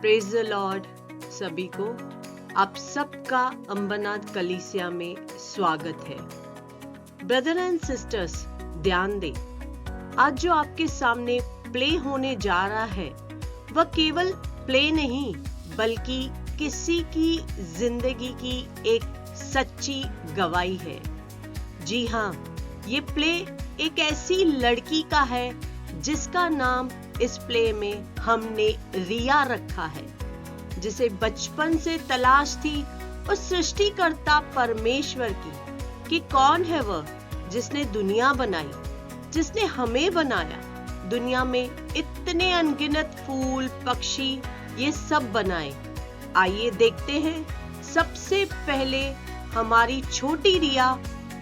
Praise the Lord सभी को। आप सबका अंबरनाथ कलीसिया में स्वागत है। ब्रदर एंड सिस्टर्स, ध्यान दें, आज जो आपके सामने प्ले होने जा रहा है वह केवल प्ले नहीं बल्कि किसी की जिंदगी की एक सच्ची गवाही है। जी हाँ, ये प्ले एक ऐसी लड़की का है जिसका नाम इस प्ले में हमने रिया रखा है, जिसे बचपन से तलाश थी उस सृष्टिकर्ता परमेश्वर की कि कौन है वह जिसने दुनिया बनाई, जिसने हमें बनाया। दुनिया में इतने अनगिनत फूल, पक्षी, ये सब बनाए। आइए देखते हैं सबसे पहले हमारी छोटी रिया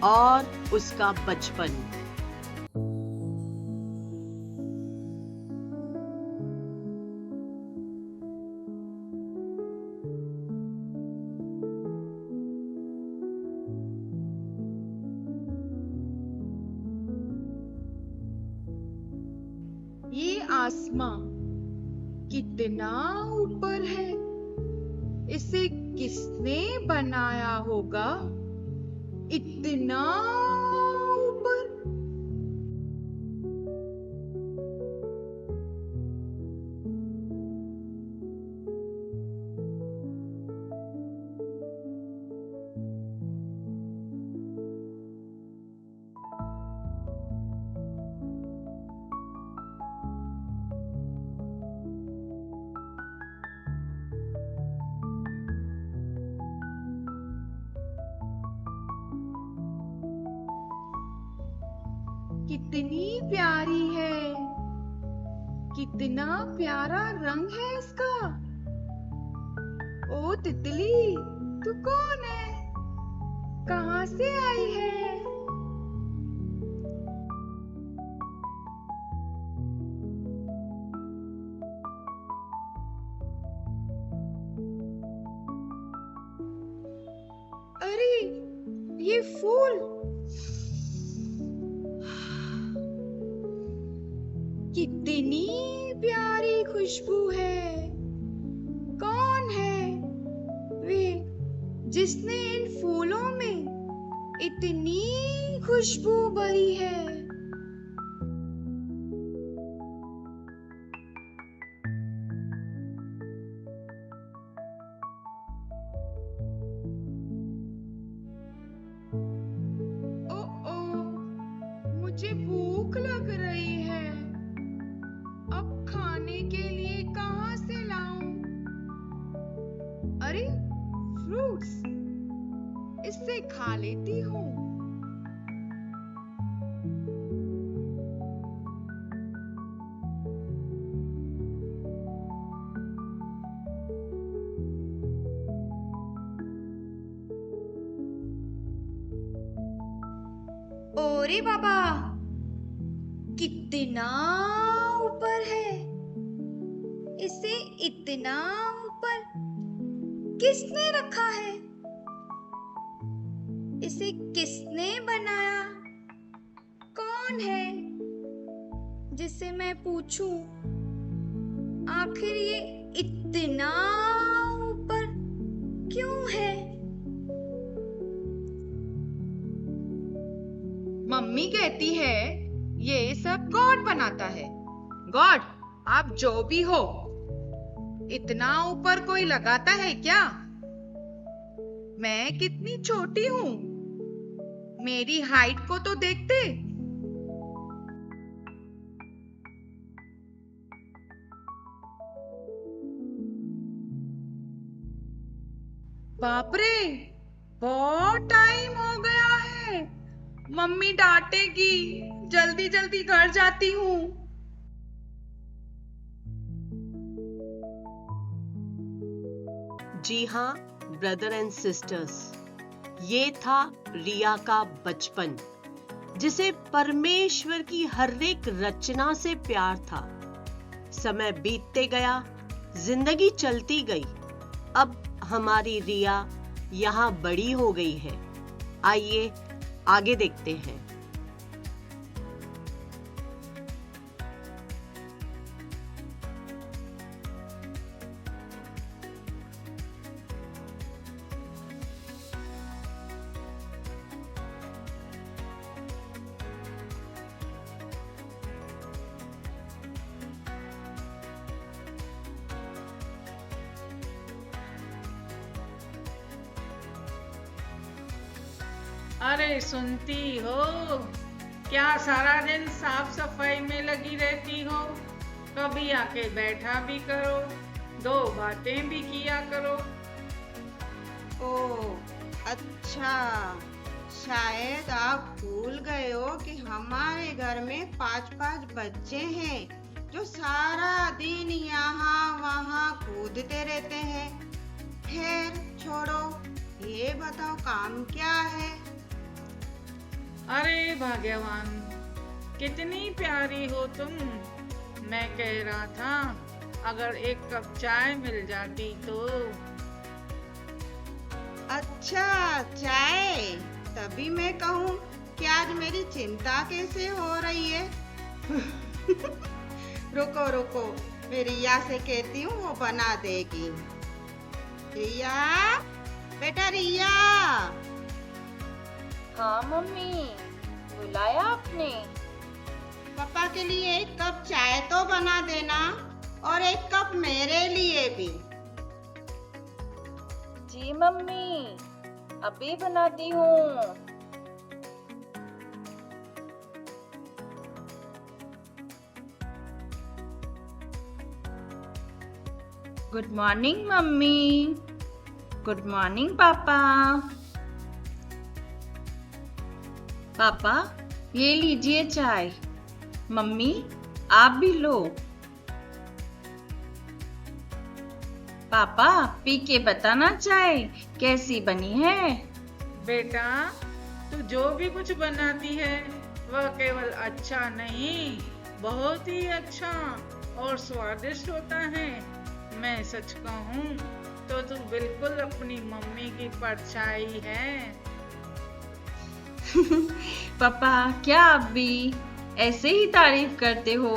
और उसका बचपन। ये आसमां कितना ऊपर है, इसे किसने बनाया होगा? इतना ऊपर। कितनी प्यारी है, कितना प्यारा रंग है इसका। ओ तितली, तू कौन है? कहाँ से आई है? अरे ये फूल कितनी प्यारी खुशबू है। कौन है वे जिसने इन फूलों में इतनी खुशबू भरी है? ओ, मुझे भूख लग रही है। अब खाने के लिए कहाँ से लाऊं? अरे फ्रूट्स, इससे खा लेती हूँ। ओरे बाबा, कितना ऊपर है। इसे इतना ऊपर किसने रखा है? इसे किसने बनाया? कौन है जिससे मैं पूछूं आखिर ये इतना ऊपर क्यों है? मम्मी कहती है ये सब गॉड बनाता है। गॉड, आप जो भी हो, इतना ऊपर कोई लगाता है क्या? मैं कितनी छोटी हूँ, मेरी हाइट को तो देखते। बाप रे, बहुत टाइम हो गया है। मम्मी डांटेगी, जल्दी जल्दी घर जाती हूँ। जी हाँ ब्रदर एंड सिस्टर्स, ये था रिया का बचपन, जिसे परमेश्वर की हर एक रचना से प्यार था। समय बीतते गया, जिंदगी चलती गई। अब हमारी रिया यहाँ बड़ी हो गई है। आइए आगे देखते हैं। अरे सुनती हो, क्या सारा दिन साफ सफाई में लगी रहती हो? कभी आके बैठा भी करो, दो बातें भी किया करो। ओह अच्छा, शायद आप भूल गए हो कि हमारे घर में 5-5 बच्चे हैं जो सारा दिन यहाँ वहाँ कूदते रहते हैं। खैर छोड़ो, ये बताओ काम क्या है? अरे भाग्यवान, कितनी प्यारी हो तुम। मैं कह रहा था, अगर एक कप चाय मिल जाती तो। अच्छा चाय, तभी मैं कहूँ कि आज मेरी चिंता कैसे हो रही है। रुको रुको, मैं रिया से कहती हूँ, वो बना देगी। रिया, बेटा रिया। हाँ मम्मी, बुलाया आपने? पापा के लिए एक कप चाय तो बना देना, और एक कप मेरे लिए भी। जी मम्मी, अभी बनाती हूँ। Good morning mummy. Good morning पापा। पापा, ये लीजिए चाय। मम्मी, आप भी लो। पापा, पी के बताना चाय कैसी बनी है। बेटा, तू जो भी कुछ बनाती है वह केवल अच्छा नहीं, बहुत ही अच्छा और स्वादिष्ट होता है। मैं सच कहूँ तो तू बिल्कुल अपनी मम्मी की परछाई है। पापा, क्या आप भी ऐसे ही तारीफ करते हो?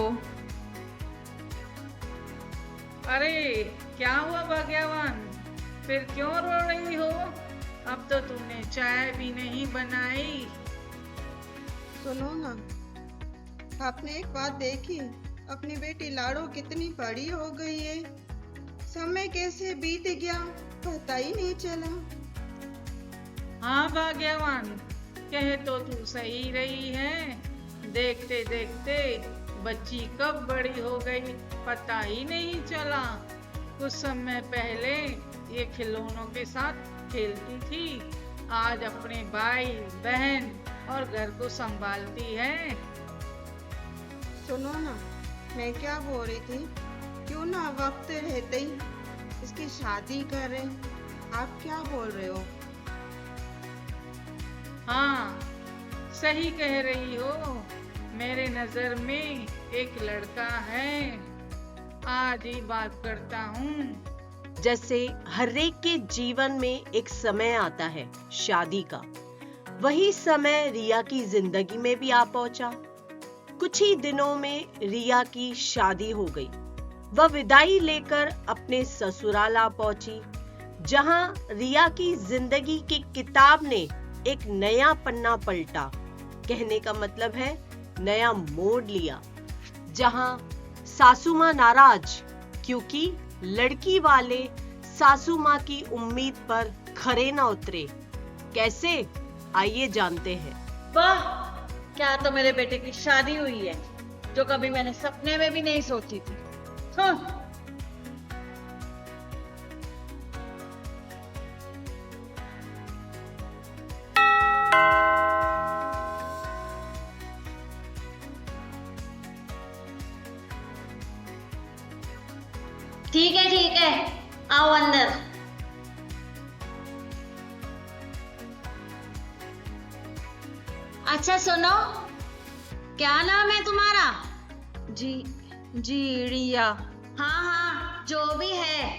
अरे क्या हुआ भाग्यवान, फिर क्यों रो रही हो? अब तो तूने चाय भी नहीं बनाई। सुनो ना, आपने एक बात देखी, अपनी बेटी लाडो कितनी बड़ी हो गई है। समय कैसे बीत गया पता ही नहीं चला। हाँ भाग्यवान, कह तो तू सही रही है। देखते देखते बच्ची कब बड़ी हो गई पता ही नहीं चला। कुछ समय पहले ये खिलौनों के साथ खेलती थी, आज अपने भाई बहन और घर को संभालती है। सुनो ना, मैं क्या बोल रही थी, क्यों ना वक्त रहते ही इसकी शादी करें। आप क्या बोल रहे हो? हाँ, सही कह रही हो। मेरे नजर में एक लड़का है, आज ही बात करता हूँ। जैसे हर एक के जीवन में एक समय आता है शादी का, वही समय रिया की जिंदगी में भी आ पहुंचा। कुछ ही दिनों में रिया की शादी हो गई। वह विदाई लेकर अपने ससुराल आ पहुंची, जहां रिया की जिंदगी की किताब ने एक नया पन्ना पलटा। कहने का मतलब है नया मोड़ लिया, जहां सासू मां नाराज क्योंकि लड़की वाले सासू मां की उम्मीद पर खरे न उतरे। कैसे, आइए जानते हैं। वाह, क्या तो मेरे बेटे की शादी हुई है, जो कभी मैंने सपने में भी नहीं सोची थी। हाँ। ठीक है, आओ अंदर। अच्छा सुनो, क्या नाम है तुम्हारा? जी रिया। हाँ, जो भी है,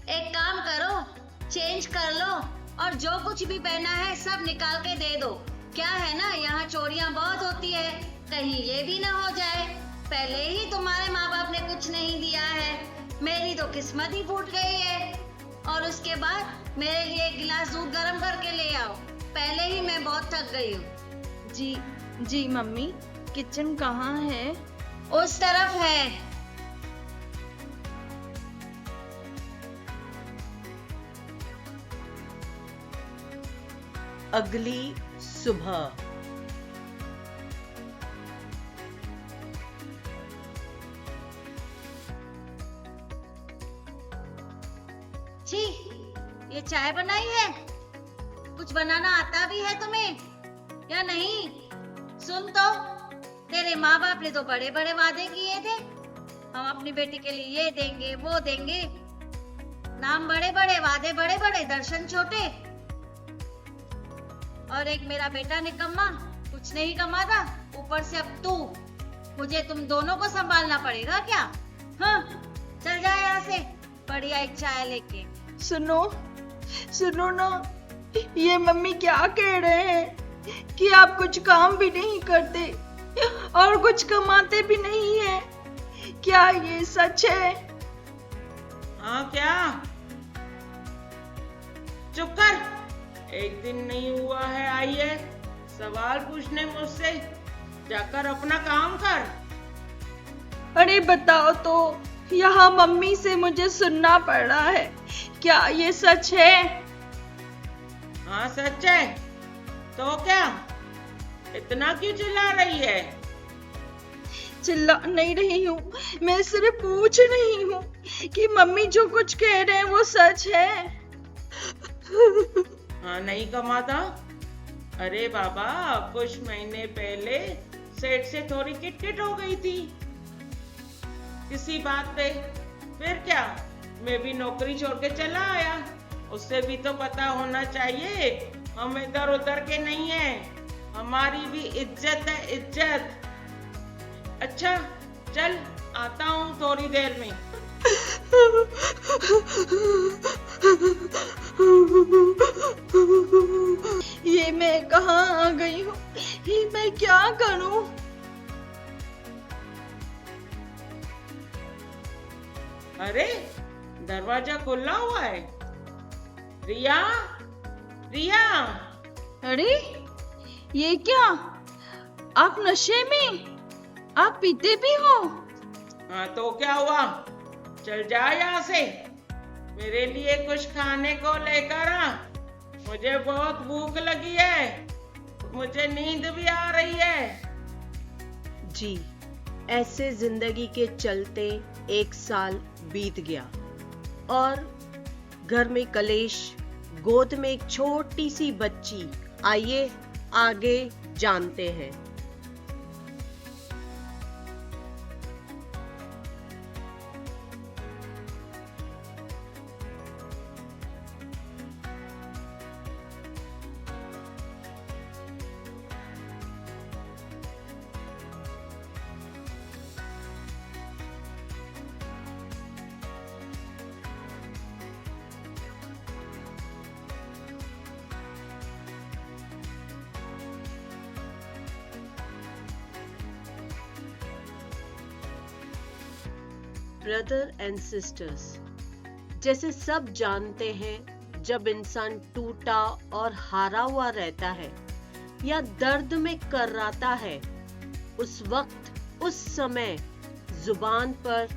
एक काम करो, चेंज कर लो और जो कुछ भी पहना है सब निकाल के दे दो। क्या है ना, यहाँ चोरियां बहुत होती है, कहीं ये भी ना हो जाए। पहले ही तुम्हारे माँ बाप ने कुछ नहीं दिया है, मेरी तो किस्मत ही फूट गई है। और उसके बाद मेरे लिए एक गिलास दूध गर्म करके ले आओ, पहले ही मैं बहुत थक गई हूँ। जी मम्मी, किचन कहाँ है? उस तरफ है। अगली सुबह। छी, ये चाय बनाई है? कुछ बनाना आता भी है तुम्हें या नहीं? सुन तो, तेरे माँ बाप ने तो बड़े बड़े वादे किए थे, हम अपनी बेटी के लिए ये देंगे वो देंगे। नाम बड़े बड़े, वादे बड़े बड़े, दर्शन छोटे। और एक मेरा बेटा निकम्मा, कुछ नहीं कमाता, ऊपर से अब तू। मुझे तुम दोनों को संभालना पड़ेगा क्या? हाँ, चल जा यहाँ से, बढ़िया एक चाय लेके। सुनो ना, ये मम्मी क्या कह रहे हैं कि आप कुछ काम भी नहीं करते और कुछ कमाते भी नहीं है। क्या ये सच है? हाँ क्या? चुप कर, एक दिन नहीं हुआ है आई है सवाल पूछने मुझसे। जाकर अपना काम कर। अरे बताओ तो, यहाँ मम्मी से मुझे सुनना पड़ रहा है, क्या ये सच है? हाँ सच है। तो क्या, इतना क्यों चिल्ला रही है? चिल्ला नहीं रही हूँ, मैं सिर्फ पूछ रही हूँ कि मम्मी जो कुछ कह रहे हैं वो सच है। हाँ नहीं कमाता? अरे बाबा, कुछ महीने पहले सेठ से थोड़ी किटकिट हो गई थी किसी बात पे। फिर क्या, मैं भी नौकरी छोड़ के चला आया। उससे भी तो पता होना चाहिए हम इधर उधर के नहीं हैं, हमारी भी इज्जत है, इज्जत। अच्छा चल, आता हूँ थोड़ी देर में। ये मैं कहाँ आ गई हूँ? ये मैं क्या करूँ? अरे दरवाजा खुला हुआ है। रिया, रिया। अरे ये क्या? आप नशे में? आप पीते भी हो? हाँ तो क्या हुआ, चल जा यहाँ से। मेरे लिए कुछ खाने को लेकर आ, मुझे बहुत भूख लगी है, मुझे नींद भी आ रही है। जी, ऐसे जिंदगी के चलते 1 साल बीत गया और घर में कलेश, गोद में एक छोटी सी बच्ची। आइए आगे जानते हैं। ब्रदर एंड सिस्टर्स, जैसे सब जानते हैं, जब इंसान टूटा और हारा हुआ रहता है या दर्द में कर्राता है, उस वक्त, उस समय जुबान पर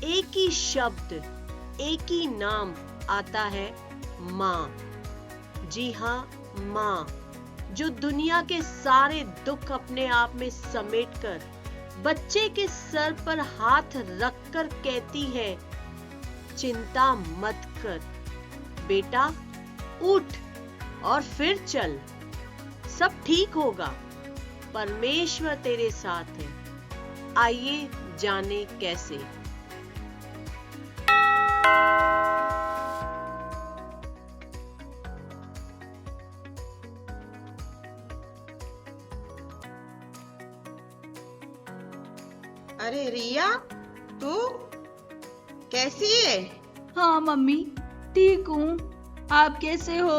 एक ही शब्द, एक ही नाम आता है, माँ। जी हाँ, माँ, जो दुनिया के सारे दुख अपने आप में समेटकर बच्चे के सर पर हाथ रखकर कहती है, चिंता मत कर बेटा, उठ और फिर चल, सब ठीक होगा, परमेश्वर तेरे साथ है। आइए जाने कैसे। अरे रिया, तू कैसी है? हाँ मम्मी, ठीक हूँ। आप कैसे हो?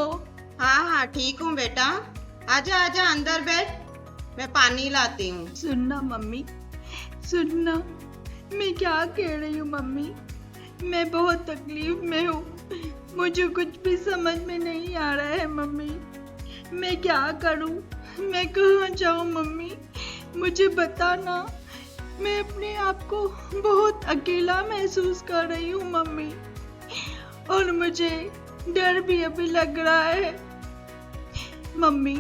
हाँ ठीक हूँ बेटा। आजा आजा अंदर बैठ, मैं पानी लाती हूँ। सुनना मम्मी, सुनना, मैं क्या कह रही हूँ मम्मी, मैं बहुत तकलीफ में हूँ, मुझे कुछ भी समझ में नहीं आ रहा है मम्मी, मैं क्या करूँ, मैं कहाँ जाऊँ मम्मी, मुझे बताना। मैं अपने आप को बहुत अकेला महसूस कर रही हूँ मम्मी, और मुझे डर भी अभी लग रहा है। मम्मी,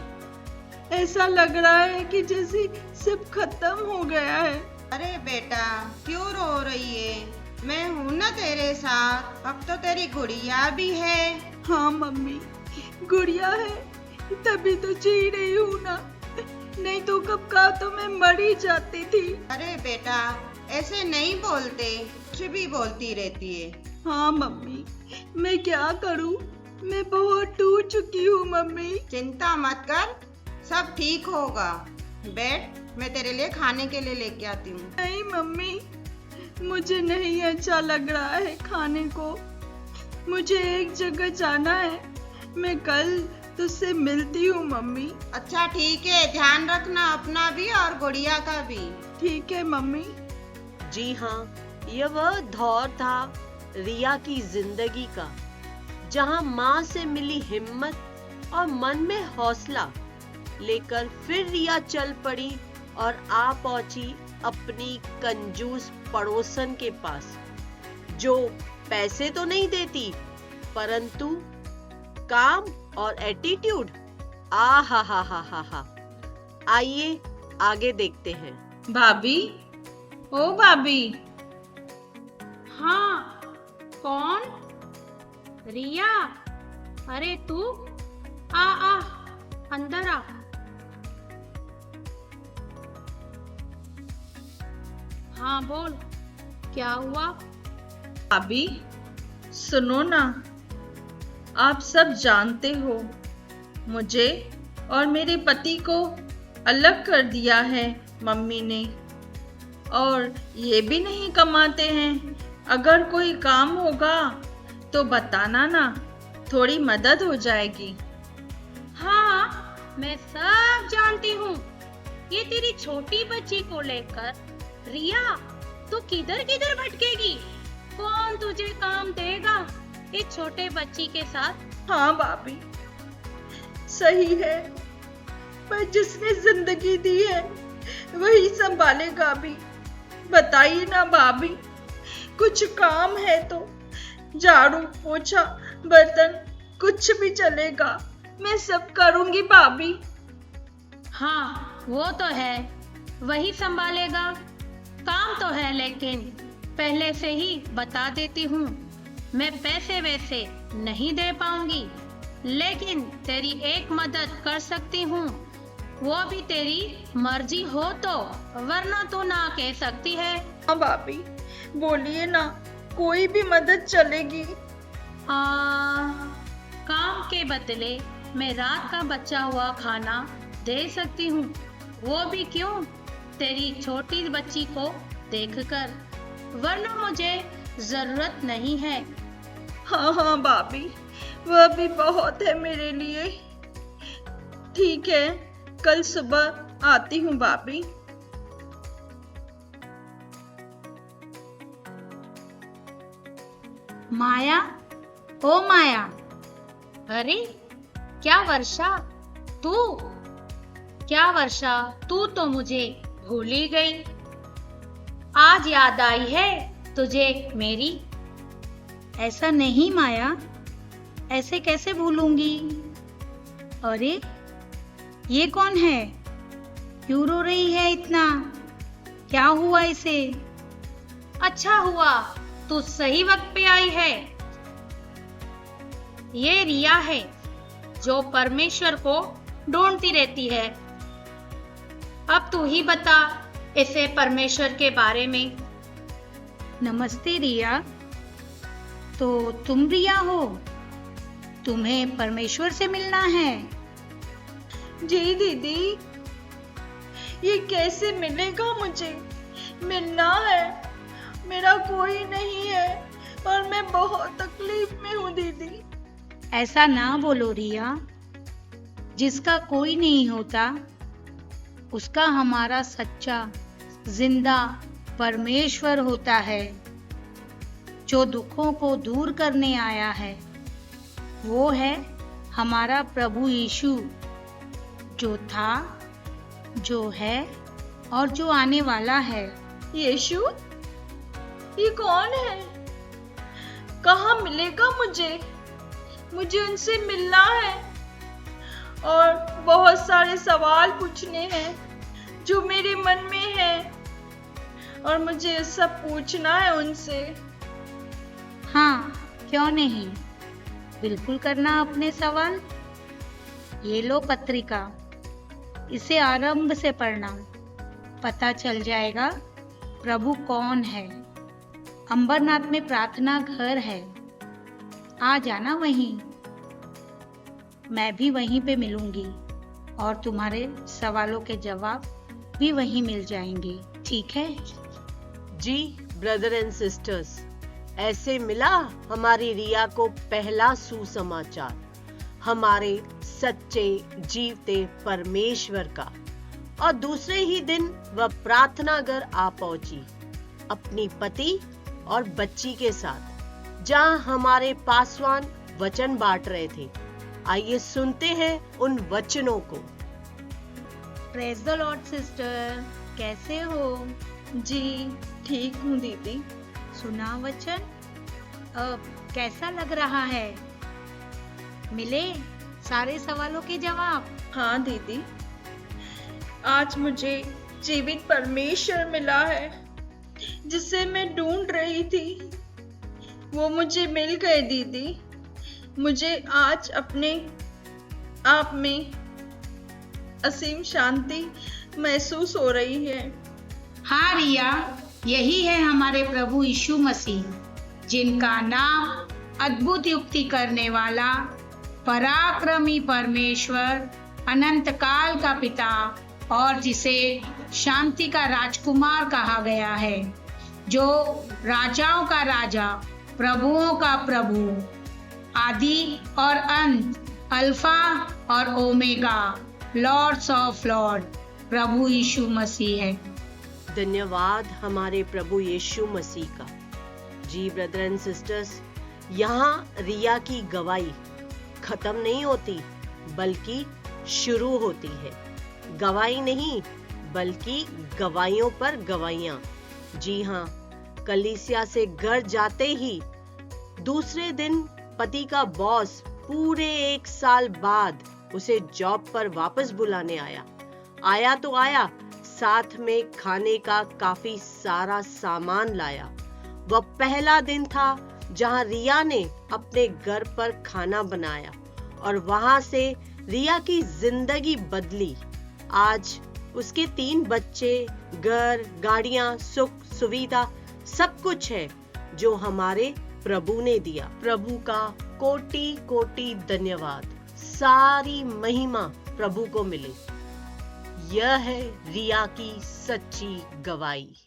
ऐसा लग रहा है कि जैसे सब खत्म हो गया है। अरे बेटा, क्यों रो रही है? मैं हूँ ना तेरे साथ। अब तो तेरी गुड़िया भी है। हाँ मम्मी, गुड़िया है तभी तो जी रही हूँ ना, नहीं तो कब का तो मैं मर ही जाती थी। अरे बेटा, ऐसे नहीं बोलते, कुछ भी बोलती रहती है। हाँ मम्मी, मैं क्या करूँ, मैं बहुत टूट चुकी हूँ मम्मी। चिंता मत कर, सब ठीक होगा। बैठ, मैं तेरे लिए खाने के लिए लेके आती हूँ। नहीं मम्मी, मुझे नहीं अच्छा लग रहा है खाने को। मुझे एक जगह जाना है, मैं कल तुझसे मिलती हूँ मम्मी। अच्छा ठीक है, ध्यान रखना अपना भी और गुड़िया का भी। ठीक है मम्मी। जी हाँ, यह वह दौर था रिया की जिंदगी का, जहाँ माँ से मिली हिम्मत और मन में हौसला लेकर फिर रिया चल पड़ी और आ पहुंची अपनी कंजूस पड़ोसन के पास, जो पैसे तो नहीं देती परंतु काम और एटीट्यूड। आ हा हा हा हा हा। आइए आगे देखते हैं। भाभी, ओ भाभी। हाँ, कौन? रिया? अरे तू आ अंदर आ। हाँ बोल, क्या हुआ? भाभी सुनो ना, आप सब जानते हो मुझे और मेरे पति को अलग कर दिया है मम्मी ने, और ये भी नहीं कमाते हैं। अगर कोई काम होगा तो बताना ना, थोड़ी मदद हो जाएगी। हाँ, मैं सब जानती हूँ। ये तेरी छोटी बच्ची को लेकर रिया तू किधर किधर भटकेगी? कौन तुझे काम देगा इस छोटे बच्ची के साथ? हाँ भाभी, सही है, पर जिसने जिंदगी दी है वही संभालेगा भी। बताइए ना भाभी, कुछ काम है तो झाड़ू पोछा बर्तन कुछ भी चलेगा, मैं सब करूंगी भाभी। हाँ, वो तो है, वही संभालेगा। काम तो है, लेकिन पहले से ही बता देती हूँ, मैं पैसे वैसे नहीं दे पाऊंगी, लेकिन तेरी एक मदद कर सकती हूँ, वो भी तेरी मर्जी हो तो, वरना तू ना कह सकती है। हाँ भाभी, बोलिए ना, कोई भी मदद चलेगी। काम के बदले मैं रात का बचा हुआ खाना दे सकती हूँ, वो भी क्यों? तेरी छोटी बच्ची को देखकर, वरना मुझे जरूरत नहीं है। हाँ हाँ भाभी, वह भी बहुत है मेरे लिए। ठीक है, कल सुबह आती हूँ भाभी। माया, ओ माया। अरे क्या वर्षा, तू? क्या वर्षा, तू तो मुझे भूल ही गई। आज याद आई है तुझे मेरी? ऐसा नहीं माया, ऐसे कैसे भूलूंगी? अरे ये कौन है? क्यों रो रही है इतना? क्या हुआ इसे? अच्छा हुआ तू सही वक्त पे आई है। ये रिया है, जो परमेश्वर को ढूंढती रहती है। अब तू ही बता इसे परमेश्वर के बारे में। नमस्ते रिया, तो तुम रिया हो? तुम्हें परमेश्वर से मिलना है? जी दीदी, ये कैसे मिलेगा मुझे? मिलना है, मेरा कोई नहीं है और मैं बहुत तकलीफ में हूँ दीदी। ऐसा ना बोलो रिया, जिसका कोई नहीं होता उसका हमारा सच्चा जिंदा परमेश्वर होता है, जो दुखों को दूर करने आया है। वो है हमारा प्रभु यीशु, जो था, जो है और जो आने वाला है। यीशु? ये कौन है? कहाँ मिलेगा मुझे? मुझे उनसे मिलना है। और बहुत सारे सवाल पूछने हैं जो मेरे मन में है और मुझे सब पूछना है उनसे। हाँ, क्यों नहीं, बिल्कुल करना अपने सवाल। ये लो पत्रिका, इसे आरंभ से पढ़ना, पता चल जाएगा प्रभु कौन है। अंबरनाथ में प्रार्थना घर है, आ जाना वहीं। मैं भी वहीं पे मिलूंगी और तुम्हारे सवालों के जवाब भी वहीं मिल जाएंगे, ठीक है? जी ब्रदर एंड सिस्टर्स, ऐसे मिला हमारी रिया को पहला सुसमाचार हमारे सच्चे जीवते परमेश्वर का। और दूसरे ही दिन वह प्रार्थना घर आ पहुंची अपनी पति और बच्ची के साथ, जहां हमारे पासवान वचन बांट रहे थे। आइए सुनते हैं उन वचनों को। प्रेज द लॉर्ड सिस्टर, कैसे हो? जी ठीक हूँ दीदी। सुना वचन? कैसा लग रहा है? मिले सारे सवालों के जवाब? हाँ दीदी, आज मुझे जीवित परमेश्वर मिला है जिसे मैं ढूंढ रही थी। वो मुझे मिल गए दीदी। मुझे आज अपने आप में असीम शांति महसूस हो रही है। हाँ रिया, यही है हमारे प्रभु यीशु मसीह, जिनका नाम अद्भुत युक्ति करने वाला, पराक्रमी परमेश्वर, अनंत काल का पिता और जिसे शांति का राजकुमार कहा गया है, जो राजाओं का राजा, प्रभुओं का प्रभु, आदि और अंत, अल्फा और ओमेगा, लॉर्ड्स ऑफ लॉर्ड, प्रभु यीशु मसीह है। धन्यवाद हमारे प्रभु यीशु मसीह का। जी ब्रदर एंड सिस्टर्स, यहाँ रिया की गवाही खत्म नहीं होती बल्कि शुरू होती है। गवाही नहीं बल्कि गवाहियों पर गवाहियां। जी हाँ, कलीसिया से घर जाते ही दूसरे दिन पति का बॉस पूरे 1 साल बाद उसे जॉब पर वापस बुलाने आया तो आया, साथ में खाने का काफी सारा सामान लाया। वह पहला दिन था जहां रिया ने अपने घर पर खाना बनाया और वहां से रिया की जिंदगी बदली। आज उसके 3 बच्चे, घर, गाड़ियां, सुख सुविधा सब कुछ है जो हमारे प्रभु ने दिया। प्रभु का कोटि कोटि धन्यवाद। सारी महिमा प्रभु को मिले। यह है रिया की सच्ची गवाही।